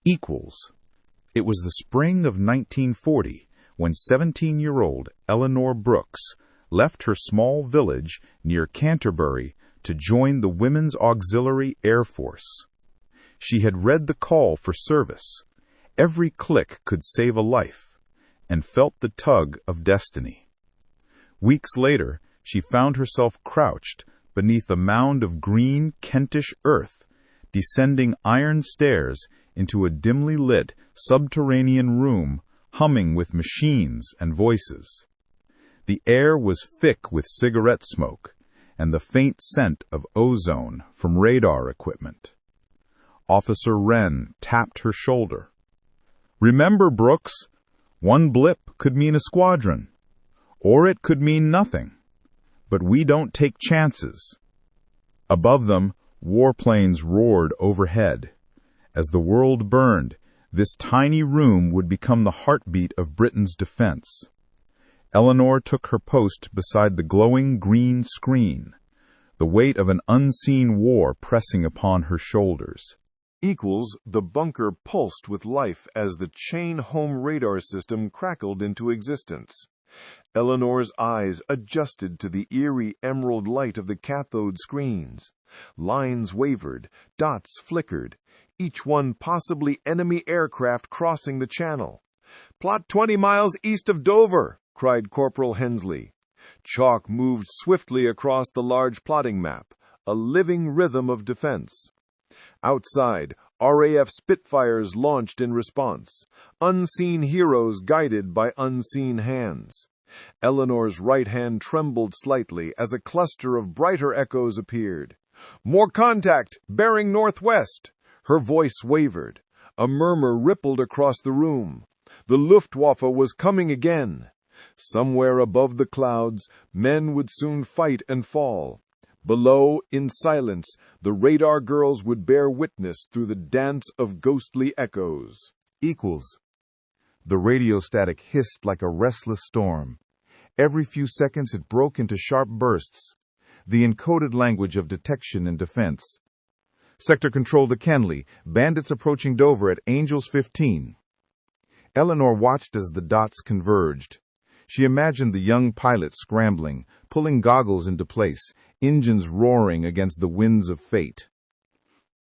Equals. It was the spring of 1940 when 17-year-old Eleanor Brooks left her small village near Canterbury to join the Women's Auxiliary Air Force. She had read the call for service. Every click could save a life, and felt the tug of destiny. Weeks later, she found herself crouched beneath a mound of green Kentish earth, descending iron stairs into a dimly lit subterranean room humming with machines and voices. The air was thick with cigarette smoke and the faint scent of ozone from radar equipment. Officer Wren tapped her shoulder. "Remember, Brooks, one blip could mean a squadron, or it could mean nothing. But we don't take chances." Above them, warplanes roared overhead. As the world burned, this tiny room would become the heartbeat of Britain's defense. Eleanor took her post beside the glowing green screen, the weight of an unseen war pressing upon her shoulders. The bunker pulsed with life as the chain-home radar system crackled into existence. Eleanor's eyes adjusted to the eerie emerald light of the cathode screens. Lines wavered, dots flickered, each one possibly enemy aircraft crossing the channel. "Plot 20 miles east of Dover," cried Corporal Hensley. Chalk moved swiftly across the large plotting map, a living rhythm of defense. Outside, RAF Spitfires launched in response, unseen heroes guided by unseen hands. Eleanor's right hand trembled slightly as a cluster of brighter echoes appeared. "More contact, bearing northwest." Her voice wavered. A murmur rippled across the room. The Luftwaffe was coming again. Somewhere above the clouds, men would soon fight and fall. Below, in silence, the radar girls would bear witness through the dance of ghostly echoes. The radio static hissed like a restless storm. Every few seconds it broke into sharp bursts, the encoded language of detection and defense. "Sector control to Kenley. Bandits approaching Dover at Angels 15. Eleanor watched as the dots converged. She imagined the young pilot scrambling, pulling goggles into place, engines roaring against the winds of fate.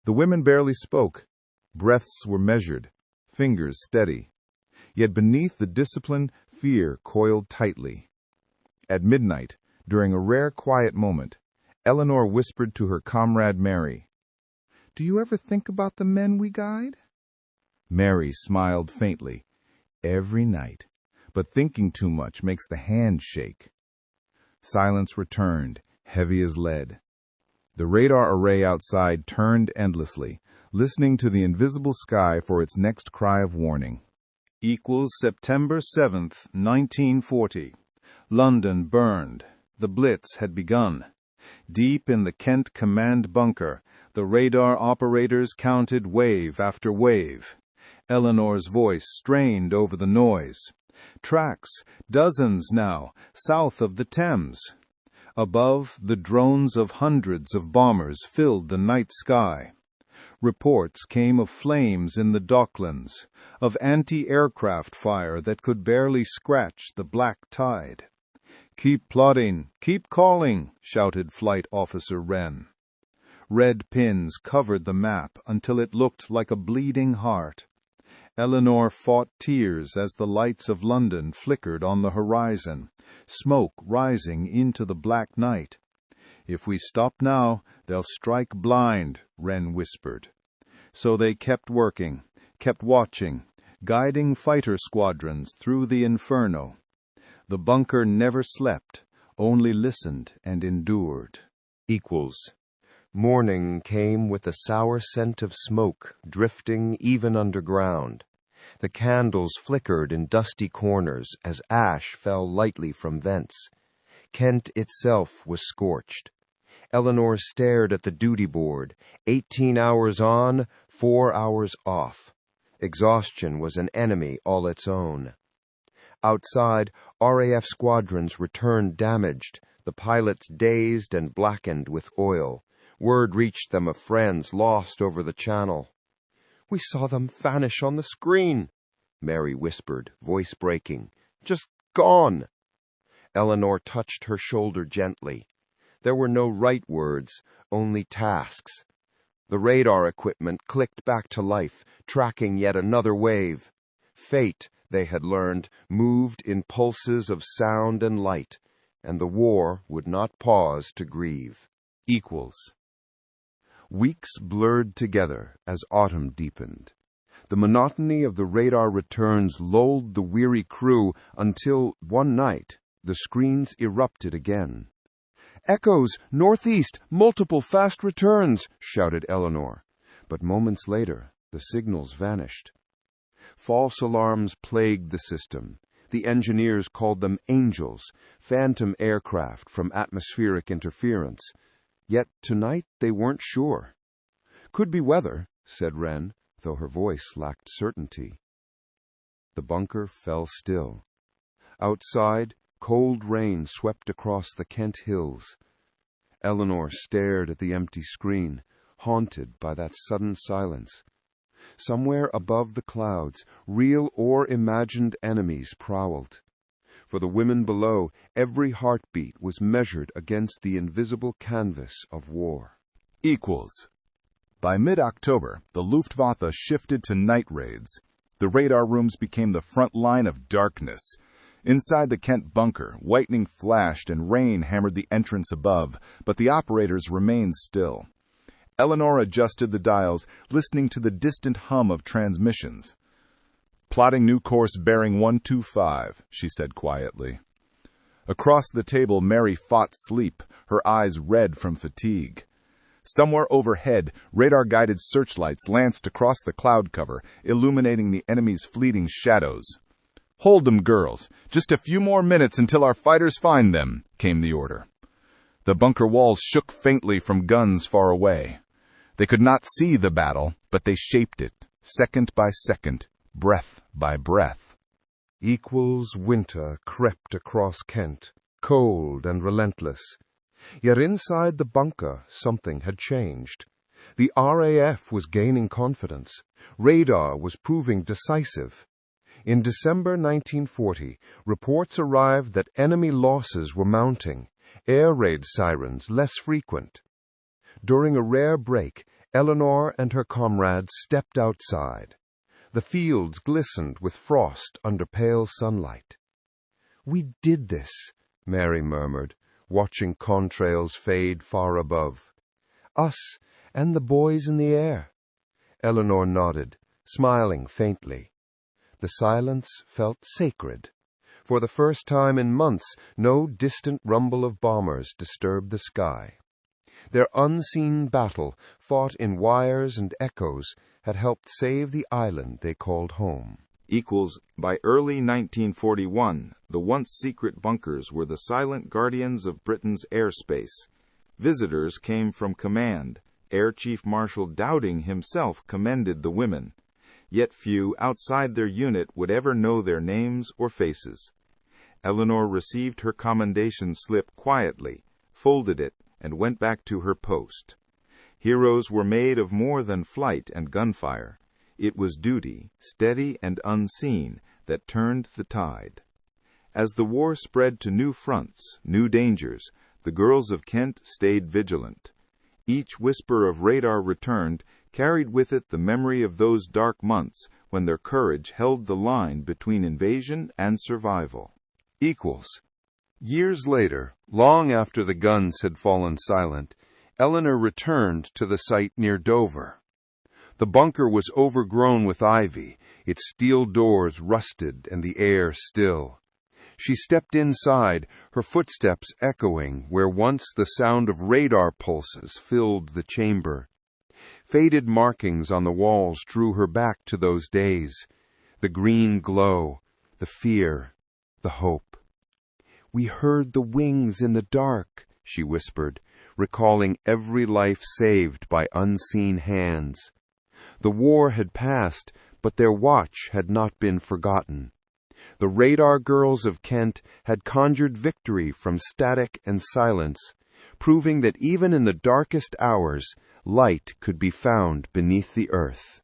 The women barely spoke. Breaths were measured, fingers steady. Yet beneath the discipline, fear coiled tightly. At midnight, during a rare quiet moment, Eleanor whispered to her comrade Mary, "Do you ever think about the men we guide?" Mary smiled faintly. "Every night. But thinking too much makes the hand shake." Silence returned, heavy as lead. The radar array outside turned endlessly, listening to the invisible sky for its next cry of warning. September 7th, 1940. London burned. The Blitz had begun. Deep in the Kent command bunker, the radar operators counted wave after wave. Eleanor's voice strained over the noise. Tracks, dozens now, south of the Thames. Above, the drones of hundreds of bombers filled the night sky. Reports came of flames in the docklands, of anti-aircraft fire that could barely scratch the black tide. "Keep plotting, keep calling," shouted Flight Officer Wren. Red pins covered the map until it looked like a bleeding heart. Eleanor fought tears as the lights of London flickered on the horizon, smoke rising into the black night. "If we stop now, they'll strike blind," Wren whispered. So they kept working, kept watching, guiding fighter squadrons through the inferno. The bunker never slept, only listened and endured. Morning came with a sour scent of smoke drifting even underground. The candles flickered in dusty corners as ash fell lightly from vents. Kent itself was scorched. Eleanor stared at the duty board, 18 hours on, 4 hours off. Exhaustion was an enemy all its own. Outside, RAF squadrons returned damaged, the pilots dazed and blackened with oil. Word reached them of friends lost over the channel. "We saw them vanish on the screen," Mary whispered, voice breaking. "Just gone." Eleanor touched her shoulder gently. There were no right words, only tasks. The radar equipment clicked back to life, tracking yet another wave. Fate, they had learned, moved in pulses of sound and light, and the war would not pause to grieve. Equals. Weeks blurred together as autumn deepened. The monotony of the radar returns lulled the weary crew until, one night, the screens erupted again. "Echoes, northeast, multiple fast returns," shouted Eleanor. But moments later, the signals vanished. False alarms plagued the system. The engineers called them angels, phantom aircraft from atmospheric interference. Yet tonight they weren't sure. "Could be weather," said Wren, though her voice lacked certainty. The bunker fell still. Outside, cold rain swept across the Kent hills. Eleanor stared at the empty screen, haunted by that sudden silence. Somewhere above the clouds, real or imagined enemies prowled. For the women below, every heartbeat was measured against the invisible canvas of war. Equals. By mid-October, the Luftwaffe shifted to night raids. The radar rooms became the front line of darkness. Inside the Kent bunker, lightning flashed and rain hammered the entrance above, but the operators remained still. Eleanor adjusted the dials, listening to the distant hum of transmissions. "Plotting new course bearing 125, she said quietly. Across the table, Mary fought sleep, her eyes red from fatigue. Somewhere overhead, radar-guided searchlights lanced across the cloud cover, illuminating the enemy's fleeting shadows. "Hold them, girls. Just a few more minutes until our fighters find them," came the order. The bunker walls shook faintly from guns far away. They could not see the battle, but they shaped it, second by second, breath by breath. Equals winter crept across Kent, cold and relentless. Yet inside the bunker, something had changed. The RAF was gaining confidence. Radar was proving decisive. In December 1940, reports arrived that enemy losses were mounting, air raid sirens less frequent. During a rare break, Eleanor and her comrades stepped outside. The fields glistened with frost under pale sunlight. "We did this," Mary murmured, watching contrails fade far above. "Us and the boys in the air." Eleanor nodded, smiling faintly. The silence felt sacred. For the first time in months, no distant rumble of bombers disturbed the sky. Their unseen battle, fought in wires and echoes, had helped save the island they called home. Equals. By early 1941, the once secret bunkers were the silent guardians of Britain's airspace. Visitors came from command. Air Chief Marshal Dowding himself commended the women. Yet few outside their unit would ever know their names or faces. Eleanor received her commendation slip quietly, folded it, and went back to her post. Heroes were made of more than flight and gunfire. It was duty, steady and unseen, that turned the tide. As the war spread to new fronts, new dangers, the girls of Kent stayed vigilant. Each whisper of radar returned carried with it the memory of those dark months when their courage held the line between invasion and survival. Equals. Years later, long after the guns had fallen silent, Eleanor returned to the site near Dover. The bunker was overgrown with ivy, its steel doors rusted and the air still. She stepped inside, her footsteps echoing where once the sound of radar pulses filled the chamber. Faded markings on the walls drew her back to those days. The green glow, the fear, the hope. "We heard the wings in the dark," she whispered, recalling every life saved by unseen hands. The war had passed, but their watch had not been forgotten. The radar girls of Kent had conjured victory from static and silence, proving that even in the darkest hours, light could be found beneath the earth.